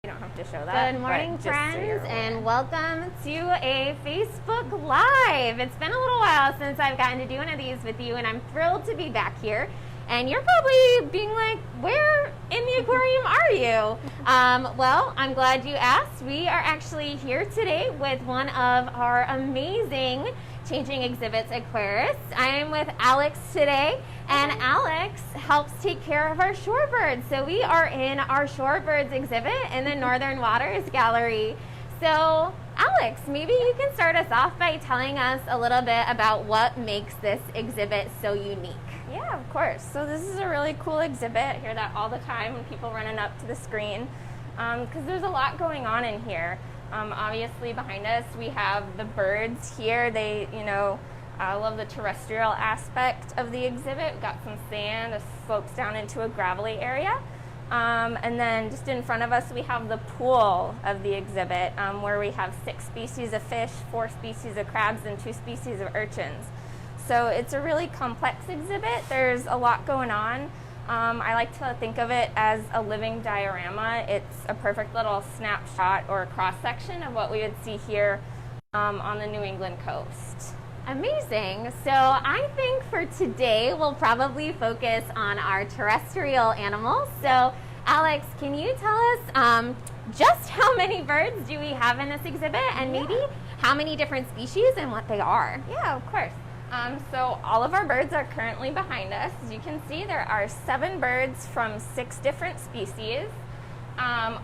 You don't have to show that. Good morning, friends, and welcome to a Facebook Live. It's been a little while since I've gotten to do one of these with you, and I'm thrilled to be back here. And you're probably being like, where in the aquarium are you? Well, I'm glad you asked. We are actually here today with one of our amazing Changing Exhibits aquarists. I am with Alex today, and Alex helps take care of our shorebirds. So we are in our Shorebirds Exhibit in the Northern Waters Gallery. So Alex, maybe you can start us off by telling us a little bit about what makes this exhibit so unique. Yeah, of course. So this is a really cool exhibit. I hear that all the time when people running up to the screen because there's a lot going on in here. Obviously behind us we have the birds here. They, love the terrestrial aspect of the exhibit. We've got some sand that slopes down into a gravelly area. And then just in front of us we have the pool of the exhibit where we have 6 species of fish, 4 species of crabs, and 2 species of urchins. So it's a really complex exhibit. There's a lot going on. I like to think of it as a living diorama. It's a perfect little snapshot or a cross-section of what we would see here on the New England coast. Amazing. So I think for today we'll probably focus on our terrestrial animals. So Alex, can you tell us just how many birds do we have in this exhibit, and maybe how many different species and what they are? Yeah, of course. So all of our birds are currently behind us. As you can see, there are 7 birds from 6 different species.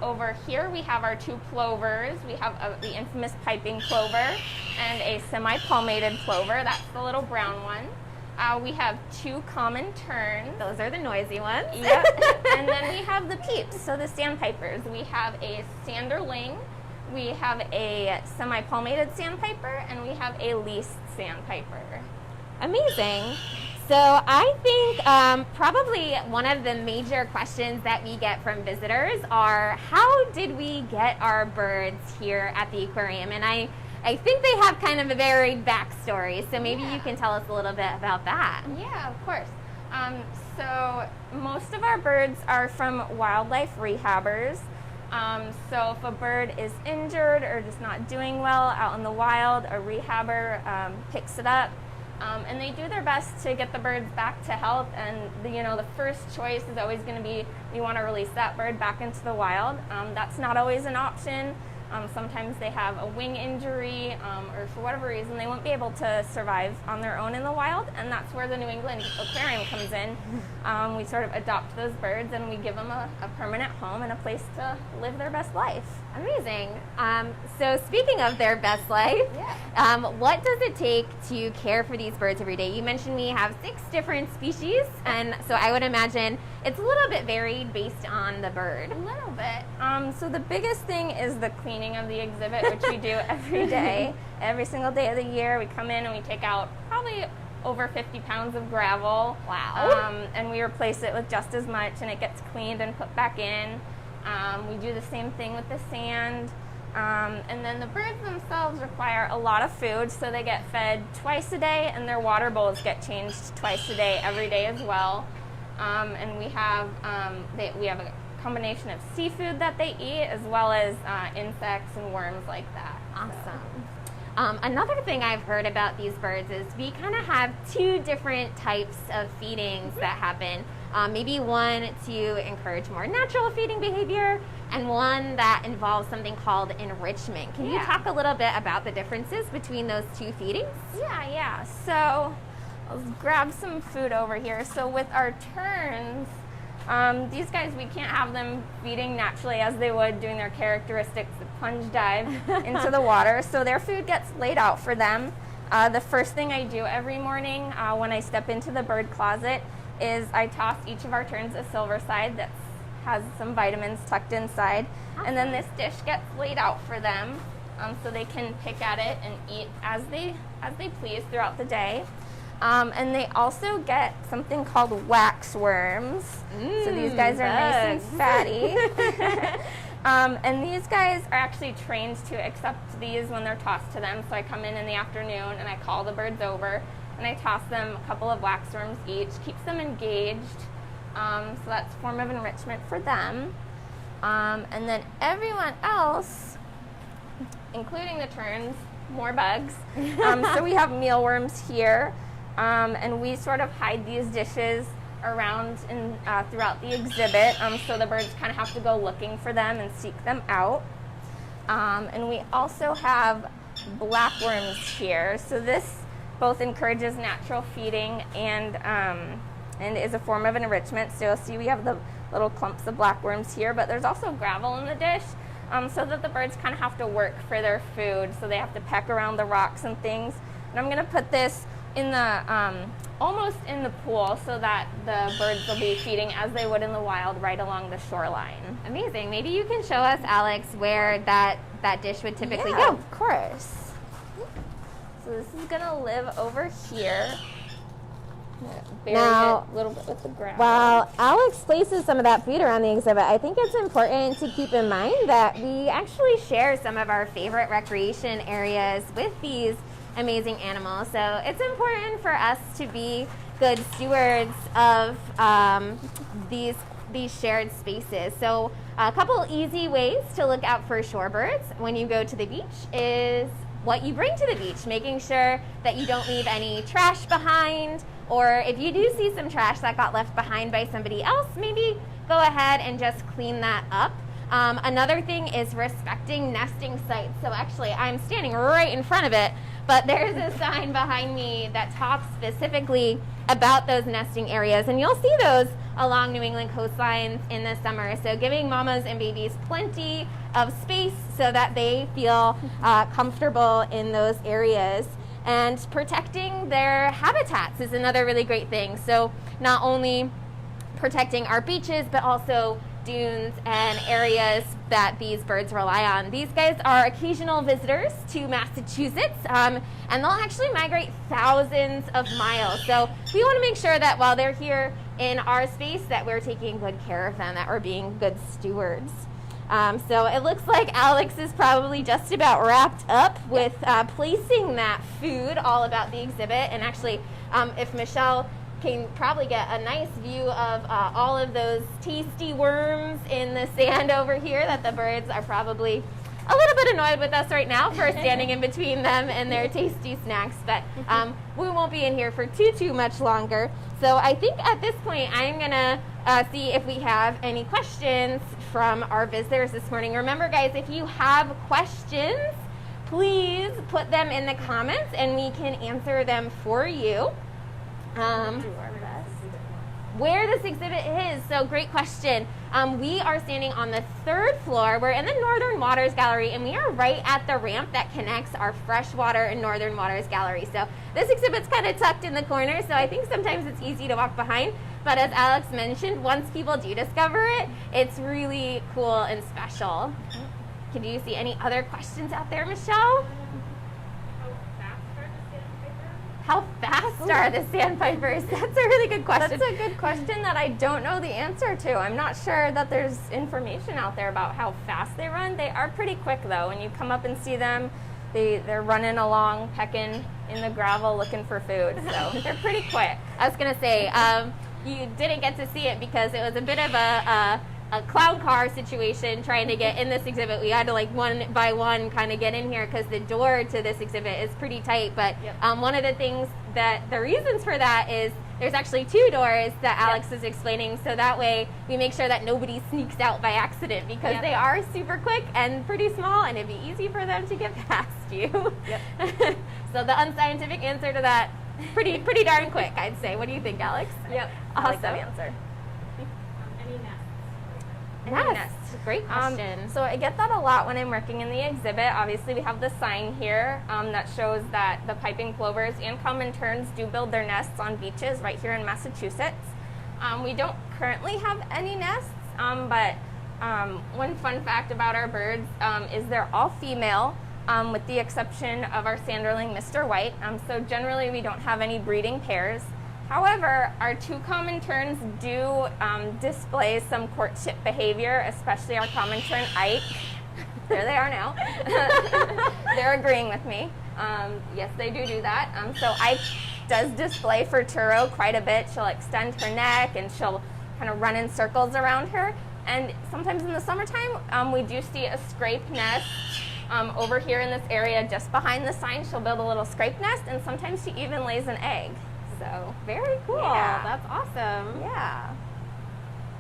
Over here we have our 2 plovers. We have the infamous piping plover and a semi-palmated plover. That's the little brown one. We have 2 common terns. Those are the noisy ones. Yep. And then we have the peeps, so the sandpipers. We have a sanderling, we have a semi-palmated sandpiper, and we have a least sandpiper. Amazing. So I think probably one of the major questions that we get from visitors are, how did we get our birds here at the aquarium? And I think they have kind of a varied backstory, so maybe you can tell us a little bit about that. Yeah, of course. So most of our birds are from wildlife rehabbers. So if a bird is injured or just not doing well out in the wild, a rehabber picks it up. And they do their best to get the birds back to health, and the first choice is always going to be, you want to release that bird back into the wild. That's not always an option. Sometimes they have a wing injury, or for whatever reason they won't be able to survive on their own in the wild, and that's where the New England Aquarium comes in. We sort of adopt those birds and we give them a permanent home and a place to live their best life. Amazing. So speaking of their best life, what does it take to care for these birds every day? You mentioned we have 6 different species, and so I would imagine it's a little bit varied based on the bird. A little bit. So the biggest thing is the cleaning of the exhibit, which we do every day. Every single day of the year we come in and we take out probably over 50 pounds of gravel. Wow. And we replace it with just as much, and it gets cleaned and put back in. We do the same thing with the sand. And then the birds themselves require a lot of food, so they get fed twice a day, and their water bowls get changed twice a day, every day as well. And we have a combination of seafood that they eat, as well as insects and worms like that. Awesome. Another thing I've heard about these birds is we kind of have 2 different types of feedings that happen. Maybe one to encourage more natural feeding behavior, and one that involves something called enrichment. Can you talk a little bit about the differences between those 2 feedings? Yeah. So let's grab some food over here. So with our terns, these guys, we can't have them feeding naturally as they would, doing their characteristic plunge dive into the water. So their food gets laid out for them. The first thing I do every morning when I step into the bird closet is I toss each of our terns a silver side that has some vitamins tucked inside. Awesome. And then this dish gets laid out for them so they can pick at it and eat as they please throughout the day. And they also get something called wax worms. So these guys are nice and fatty. And these guys are actually trained to accept these when they're tossed to them. So I come in the afternoon and I call the birds over and I toss them a couple of wax worms each. Keeps them engaged. So that's a form of enrichment for them. And then everyone else, including the terns, more bugs. So we have mealworms here, and we sort of hide these dishes around and throughout the exhibit, so the birds kind of have to go looking for them and seek them out. And we also have blackworms here. So this both encourages natural feeding and is a form of enrichment. So you'll see we have the little clumps of blackworms here, but there's also gravel in the dish, so that the birds kind of have to work for their food. So they have to peck around the rocks and things. And I'm going to put this in the almost in the pool so that the birds will be feeding as they would in the wild right along the shoreline. Amazing. Maybe you can show us, Alex, where that dish would typically go. Of course. So this is going to live over here. Bury it a little bit with the ground. While Alex places some of that food around the exhibit, I think it's important to keep in mind that we actually share some of our favorite recreation areas with these amazing animals. So it's important for us to be good stewards of these shared spaces. So a couple easy ways to look out for shorebirds when you go to the beach is what you bring to the beach, making sure that you don't leave any trash behind, or if you do see some trash that got left behind by somebody else, maybe go ahead and just clean that up. Another thing is respecting nesting sites. So actually, I'm standing right in front of it, but there's a sign behind me that talks specifically about those nesting areas, and you'll see those along New England coastlines in the summer. So giving mamas and babies plenty of space so that they feel comfortable in those areas. And protecting their habitats is another really great thing. So not only protecting our beaches, but also dunes and areas that these birds rely on. These guys are occasional visitors to Massachusetts, and they'll actually migrate thousands of miles. So we want to make sure that while they're here in our space, that we're taking good care of them, that we're being good stewards. So it looks like Alex is probably just about wrapped up with placing that food all about the exhibit. And actually, if Michelle can probably get a nice view of all of those tasty worms in the sand over here, that the birds are probably a little bit annoyed with us right now for standing in between them and their tasty snacks, but we won't be in here for too much longer. So I think at this point I'm gonna see if we have any questions from our visitors this morning. Remember guys, if you have questions, please put them in the comments and we can answer them for you. Do our best. Where this exhibit is, so great question. We are standing on the 3rd floor. We're in the Northern Waters Gallery, and we are right at the ramp that connects our Freshwater and Northern Waters Gallery. So this exhibit's kind of tucked in the corner, so I think sometimes it's easy to walk behind. But as Alex mentioned, once people do discover it, it's really cool and special. Can you see any other questions out there, Michelle? How fast are the sandpipers? That's a really good question. That's a good question that I don't know the answer to. I'm not sure that there's information out there about how fast they run. They are pretty quick though. When you come up and see them, they're running along, pecking in the gravel looking for food. So they're pretty quick. I was gonna say, you didn't get to see it because it was a bit of a clown car situation trying to get in this exhibit. We had to like one by one kind of get in here because the door to this exhibit is pretty tight. But one of the things that the reasons for that is there's actually 2 doors that Alex was explaining. So that way we make sure that nobody sneaks out by accident because they are super quick and pretty small and it'd be easy for them to get past you. So the unscientific answer to that, pretty darn quick, I'd say. What do you think, Alex? Awesome. I like that answer. Yes, great question. So I get that a lot when I'm working in the exhibit. Obviously, we have the sign here that shows that the piping plovers and common terns do build their nests on beaches right here in Massachusetts. We don't currently have any nests, but one fun fact about our birds is they're all female, with the exception of our sanderling, Mr. White. So generally, we don't have any breeding pairs. However, our 2 common terns do display some courtship behavior, especially our common tern, Ike. There they are now. They're agreeing with me. Yes, they do that. So Ike does display for Turo quite a bit. She'll extend her neck and she'll kind of run in circles around her. And sometimes in the summertime, we do see a scrape nest over here in this area just behind the sign. She'll build a little scrape nest, and sometimes she even lays an egg. So very cool. yeah. That's awesome. Yeah.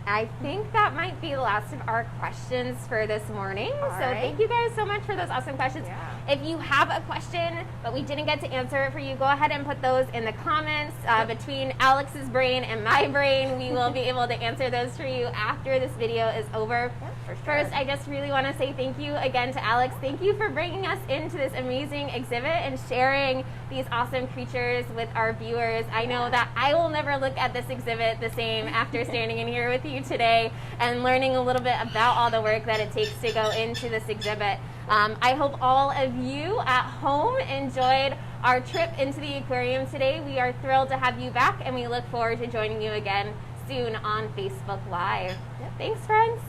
I think that might be the last of our questions for this morning. All so right. thank you guys so much for those awesome questions. Yeah. If you have a question but we didn't get to answer it for you, go ahead and put those in the comments. Between Alex's brain and my brain, we will be able to answer those for you after this video is over. Yeah, for sure. First, I just really want to say thank you again to Alex. Thank you for bringing us into this amazing exhibit and sharing these awesome creatures with our viewers. I know that I will never look at this exhibit the same after standing in here with you today and learning a little bit about all the work that it takes to go into this exhibit. I hope all of you at home enjoyed our trip into the aquarium today. We are thrilled to have you back, and we look forward to joining you again soon on Facebook Live. Yep. Thanks, friends.